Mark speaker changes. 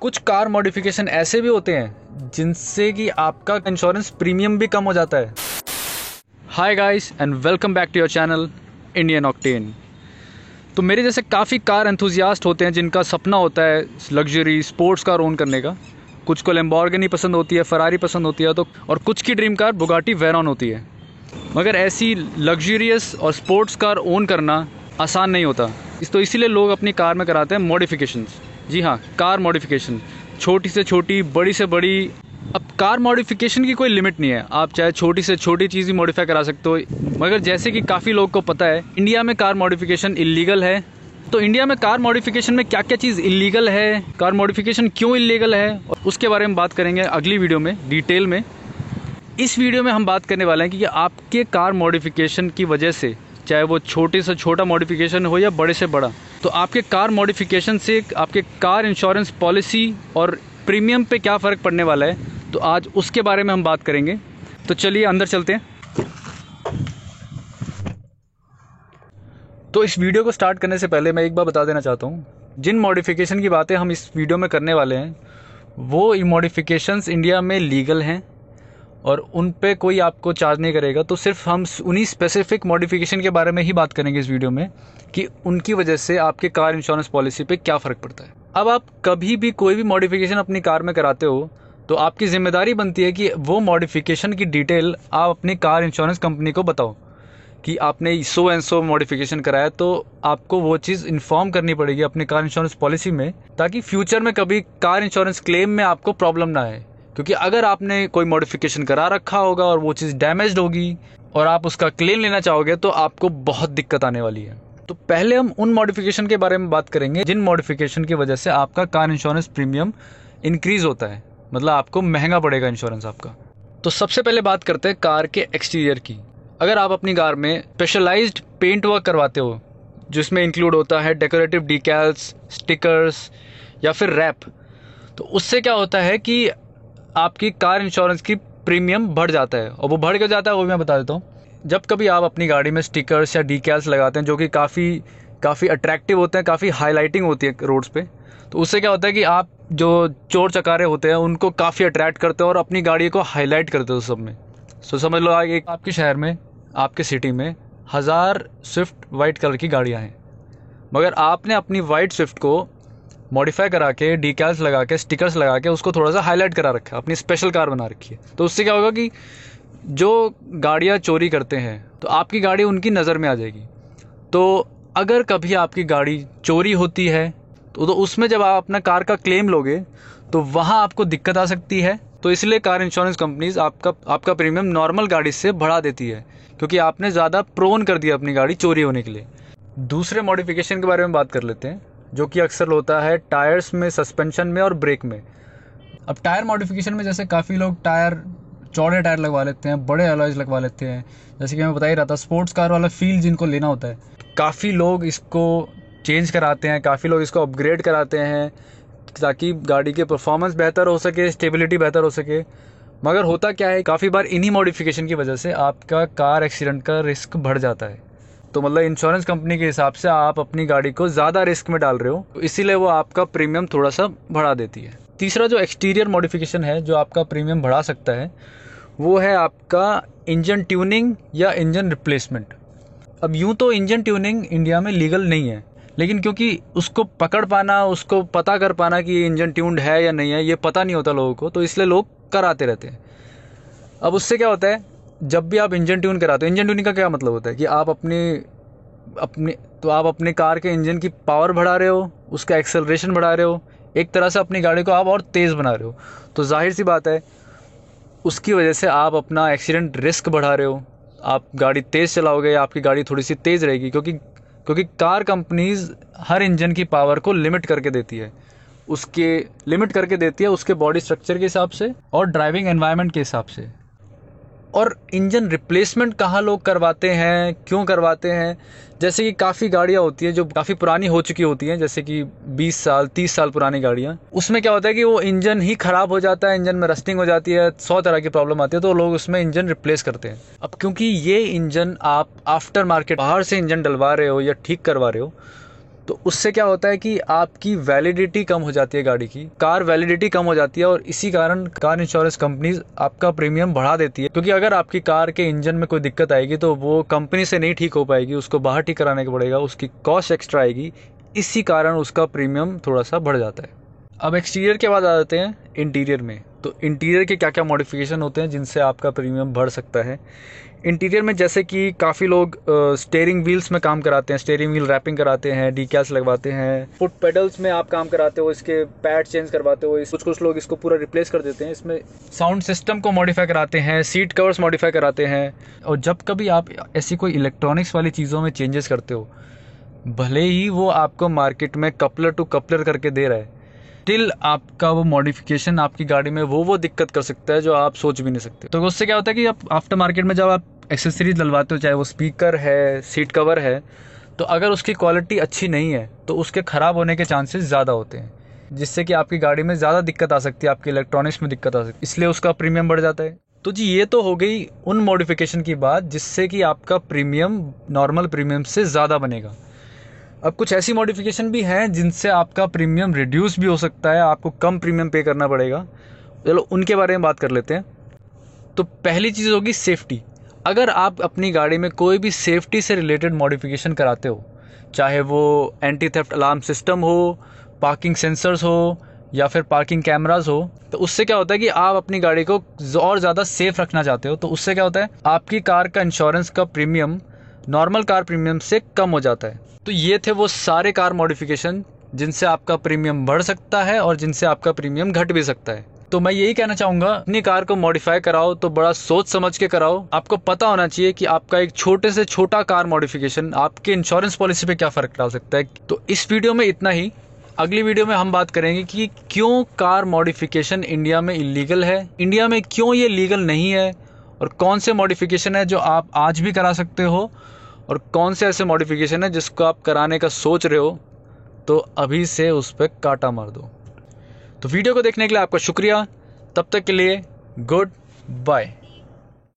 Speaker 1: कुछ car modification ऐसे भी होते हैं जिनसे कि आपका इंश्योरेंस प्रीमियम भी कम हो जाता है। Hi guys and welcome back to your channel Indian Octane. तो मेरे जैसे काफ़ी कार एंथुजियास्ट होते हैं जिनका सपना होता है लग्जरी स्पोर्ट्स कार ओन करने का। कुछ को लैम्बोर्गिनी पसंद होती है, फरारी पसंद होती है, तो और कुछ की ड्रीम कार बुगाटी वेरॉन होती है। मगर ऐसी लग्जरियस और स्पोर्ट्स कार ओन करना आसान नहीं होता। तो इसीलिए लोग अपनी कार में कराते हैं मॉडिफिकेशंस। जी हाँ, कार मॉडिफिकेशन, छोटी से छोटी, बड़ी से बड़ी। अब कार मॉडिफिकेशन की कोई लिमिट नहीं है, आप चाहे छोटी से छोटी चीज़ ही मॉडिफाई करा सकते हो। मगर जैसे कि काफ़ी लोग को पता है, इंडिया में कार मॉडिफिकेशन इलीगल है। तो इंडिया में कार मॉडिफिकेशन में क्या क्या चीज़ इलीगल है, कार मॉडिफिकेशन क्यों इलीगल है, और उसके बारे में बात करेंगे अगली वीडियो में डिटेल में। इस वीडियो में हम बात करने वाले हैं कि आपके कार मॉडिफिकेशन की वजह से, चाहे वो छोटे से छोटा मॉडिफिकेशन हो या बड़े से बड़ा, तो आपके कार मॉडिफिकेशन से आपके कार इंश्योरेंस पॉलिसी और प्रीमियम पे क्या फ़र्क पड़ने वाला है, तो आज उसके बारे में हम बात करेंगे। तो चलिए अंदर चलते हैं। तो इस वीडियो को स्टार्ट करने से पहले मैं एक बार बता देना चाहता हूँ, जिन मॉडिफिकेशन की बातें हम इस वीडियो में करने वाले हैं वो मॉडिफिकेशंस इंडिया में लीगल हैं और उन पे कोई आपको चार्ज नहीं करेगा। तो सिर्फ हम उन्हीं स्पेसिफिक मॉडिफिकेशन के बारे में ही बात करेंगे इस वीडियो में कि उनकी वजह से आपके कार इंश्योरेंस पॉलिसी पे क्या फ़र्क पड़ता है। अब आप कभी भी कोई भी मॉडिफिकेशन अपनी कार में कराते हो तो आपकी जिम्मेदारी बनती है कि वो मॉडिफिकेशन की डिटेल आप अपनी कार इंश्योरेंस कंपनी को बताओ कि आपने सो एंड सो मॉडिफिकेशन कराया। तो आपको वो चीज़ इन्फॉर्म करनी पड़ेगी अपनी कार इंश्योरेंस पॉलिसी में, ताकि फ्यूचर में कभी कार इंश्योरेंस क्लेम में आपको प्रॉब्लम ना आए। क्योंकि अगर आपने कोई मॉडिफिकेशन करा रखा होगा और वो चीज़ डैमेज्ड होगी और आप उसका क्लेम लेना चाहोगे तो आपको बहुत दिक्कत आने वाली है। तो पहले हम उन मॉडिफिकेशन के बारे में बात करेंगे जिन मॉडिफिकेशन की वजह से आपका कार इंश्योरेंस प्रीमियम इंक्रीज़ होता है, मतलब आपको महंगा पड़ेगा इंश्योरेंस आपका। तो सबसे पहले बात करते हैं कार के एक्सटीरियर की। अगर आप अपनी कार में स्पेशलाइज्ड पेंट वर्क करवाते हो जिसमें इंक्लूड होता है डेकोरेटिव डिकैल्स, स्टिकर्स या फिर रैप, तो उससे क्या होता है कि आपकी कार इंश्योरेंस की प्रीमियम बढ़ जाता है। और वो बढ़ क्यों जाता है वो भी मैं बता देता हूँ। जब कभी आप अपनी गाड़ी में स्टिकर्स या डीकैल्स लगाते हैं जो कि काफ़ी अट्रैक्टिव होते हैं, काफ़ी हाईलाइटिंग होती है रोड्स पे, तो उससे क्या होता है कि आप जो चोर चकारे होते हैं उनको काफ़ी अट्रैक्ट करते हो और अपनी गाड़ी को हाईलाइट करते हो सब में। सो समझ लो एक आपके शहर में, आपके सिटी में 1000 स्विफ्ट वाइट कलर की गाड़ियाँ हैं, मगर आपने अपनी वाइट स्विफ्ट को मॉडिफाई करा के, डीकैल्स लगा के, स्टिकर्स लगा के उसको थोड़ा सा हाईलाइट करा रखा है, अपनी स्पेशल कार बना रखी है। तो उससे क्या होगा कि जो गाड़ियाँ चोरी करते हैं तो आपकी गाड़ी उनकी नज़र में आ जाएगी। तो अगर कभी आपकी गाड़ी चोरी होती है तो उसमें जब आप अपना कार का क्लेम लोगे तो वहाँ आपको दिक्कत आ सकती है। तो इसलिए कार इंश्योरेंस कंपनीज आपका प्रीमियम नॉर्मल गाड़ी से बढ़ा देती है, क्योंकि आपने ज़्यादा प्रोन कर दिया अपनी गाड़ी चोरी होने के लिए। दूसरे मॉडिफिकेशन के बारे में बात कर लेते हैं जो कि अक्सर होता है टायर्स में, सस्पेंशन में और ब्रेक में। अब टायर मॉडिफिकेशन में जैसे काफ़ी लोग चौड़े टायर लगवा लेते हैं, बड़े अलॉयज लगवा लेते हैं। जैसे कि मैं बता ही रहा था, स्पोर्ट्स कार वाला फील जिनको लेना होता है, काफ़ी लोग इसको चेंज कराते हैं, काफ़ी लोग इसको अपग्रेड कराते हैं ताकि गाड़ी की परफॉर्मेंस बेहतर हो सके, स्टेबिलिटी बेहतर हो सके। मगर होता क्या है, काफ़ी बार इन्हीं मॉडिफिकेशन की वजह से आपका कार एक्सीडेंट का रिस्क बढ़ जाता है। तो मतलब इंश्योरेंस कंपनी के हिसाब से आप अपनी गाड़ी को ज़्यादा रिस्क में डाल रहे हो, तो इसीलिए वो आपका प्रीमियम थोड़ा सा बढ़ा देती है। तीसरा जो एक्सटीरियर मॉडिफिकेशन है जो आपका प्रीमियम बढ़ा सकता है वो है आपका इंजन ट्यूनिंग या इंजन रिप्लेसमेंट। अब यूँ तो इंजन ट्यूनिंग इंडिया में लीगल नहीं है, लेकिन क्योंकि उसको पकड़ पाना, उसको पता कर पाना कि ये इंजन ट्यून्ड है या नहीं है, ये पता नहीं होता लोगों को, तो इसलिए लोग कराते रहते हैं। अब उससे क्या होता है, जब भी आप इंजन ट्यून कराते हो, इंजन ट्यूनिंग का क्या मतलब होता है कि आप अपने कार के इंजन की पावर बढ़ा रहे हो, उसका एक्सेलरेशन बढ़ा रहे हो, एक तरह से अपनी गाड़ी को आप और तेज़ बना रहे हो। तो जाहिर सी बात है उसकी वजह से आप अपना एक्सीडेंट रिस्क बढ़ा रहे हो। आप गाड़ी तेज़ चलाओगे, आपकी गाड़ी थोड़ी सी तेज़ रहेगी, क्योंकि कार कंपनीज हर इंजन की पावर को लिमिट करके देती है, उसके बॉडी स्ट्रक्चर के हिसाब से और ड्राइविंग एनवायरनमेंट के हिसाब से। और इंजन रिप्लेसमेंट कहाँ लोग करवाते हैं, क्यों करवाते हैं, जैसे कि काफ़ी गाड़ियाँ होती हैं जो काफ़ी पुरानी हो चुकी होती हैं, जैसे कि 20 साल 30 साल पुरानी गाड़ियाँ, उसमें क्या होता है कि वो इंजन ही ख़राब हो जाता है, इंजन में रस्टिंग हो जाती है, 100 तरह की प्रॉब्लम आती है, तो लोग उसमें इंजन रिप्लेस करते हैं। अब क्योंकि ये इंजन आप आफ्टर मार्केट बाहर से इंजन डलवा रहे हो या ठीक करवा रहे हो, तो उससे क्या होता है कि आपकी वैलिडिटी कम हो जाती है, गाड़ी की कार वैलिडिटी कम हो जाती है, और इसी कारण कार इंश्योरेंस कंपनीज आपका प्रीमियम बढ़ा देती है। क्योंकि अगर आपकी कार के इंजन में कोई दिक्कत आएगी तो वो कंपनी से नहीं ठीक हो पाएगी, उसको बाहर ठीक कराने का पड़ेगा, उसकी कॉस्ट एक्स्ट्रा आएगी, इसी कारण उसका प्रीमियम थोड़ा सा बढ़ जाता है। अब एक्सटीरियर के बाद आ जाते हैं इंटीरियर में। तो इंटीरियर के क्या क्या मॉडिफिकेशन होते हैं जिनसे आपका प्रीमियम बढ़ सकता है। इंटीरियर में जैसे कि काफ़ी लोग स्टीयरिंग व्हील्स में काम कराते हैं, स्टीयरिंग व्हील रैपिंग कराते हैं, डीकैल्स लगवाते हैं, फुट पेडल्स में आप काम कराते हो, इसके पैड चेंज करवाते हो, कुछ लोग इसको पूरा रिप्लेस कर देते हैं, इसमें साउंड सिस्टम को मॉडिफाई कराते हैं, सीट कवर्स मॉडिफाई कराते हैं। और जब कभी आप ऐसी कोई इलेक्ट्रॉनिक्स वाली चीज़ों में चेंजेस करते हो, भले ही वो आपको मार्केट में कपलर टू कपलर करके दे रहा है, स्टिल आपका वो मॉडिफिकेशन आपकी गाड़ी में वो दिक्कत कर सकता है जो आप सोच भी नहीं सकते। तो उससे क्या होता है कि आप आफ्टर मार्केट में जब आप एक्सेसरीज डलवाते हो, चाहे वो स्पीकर है, सीट कवर है, तो अगर उसकी क्वालिटी अच्छी नहीं है तो उसके ख़राब होने के चांसेस ज़्यादा होते हैं, जिससे कि आपकी गाड़ी में ज़्यादा दिक्कत आ सकती है, आपके इलेक्ट्रॉनिक्स में दिक्कत आ सकती है, इसलिए उसका प्रीमियम बढ़ जाता है। तो जी ये तो हो गई उन मॉडिफिकेशन की बात जिससे कि आपका प्रीमियम नॉर्मल प्रीमियम से ज़्यादा बनेगा। अब कुछ ऐसी मॉडिफिकेशन भी हैं जिनसे आपका प्रीमियम रिड्यूस भी हो सकता है, आपको कम प्रीमियम पे करना पड़ेगा। चलो उनके बारे में बात कर लेते हैं। तो पहली चीज़ होगी सेफ्टी। अगर आप अपनी गाड़ी में कोई भी सेफ्टी से रिलेटेड मॉडिफिकेशन कराते हो, चाहे वो एंटी थेफ्ट अलार्म सिस्टम हो, पार्किंग सेंसर्स हो, या फिर पार्किंग कैमरास हो, तो उससे क्या होता है कि आप अपनी गाड़ी को और ज़्यादा सेफ रखना चाहते हो, तो उससे क्या होता है आपकी कार का इंश्योरेंस का प्रीमियम नॉर्मल कार प्रीमियम से कम हो जाता है। तो ये थे वो सारे कार मॉडिफिकेशन जिनसे आपका प्रीमियम बढ़ सकता है और जिनसे आपका प्रीमियम घट भी सकता है। तो मैं यही कहना चाहूँगा, अपनी कार को मॉडिफाई कराओ तो बड़ा सोच समझ के कराओ। आपको पता होना चाहिए कि आपका एक छोटे से छोटा कार मॉडिफिकेशन आपके इंश्योरेंस पॉलिसी पे क्या फ़र्क डाल सकता है। तो इस वीडियो में इतना ही। अगली वीडियो में हम बात करेंगे कि क्यों कार मॉडिफिकेशन इंडिया में इलीगल है, इंडिया में क्यों ये लीगल नहीं है, और कौन से मॉडिफिकेशन है जो आप आज भी करा सकते हो, और कौन से ऐसे मॉडिफिकेशन है जिसको आप कराने का सोच रहे हो तो अभी से उस पर कांटा मार दो। तो वीडियो को देखने के लिए आपका शुक्रिया। तब तक के लिए गुड बाय।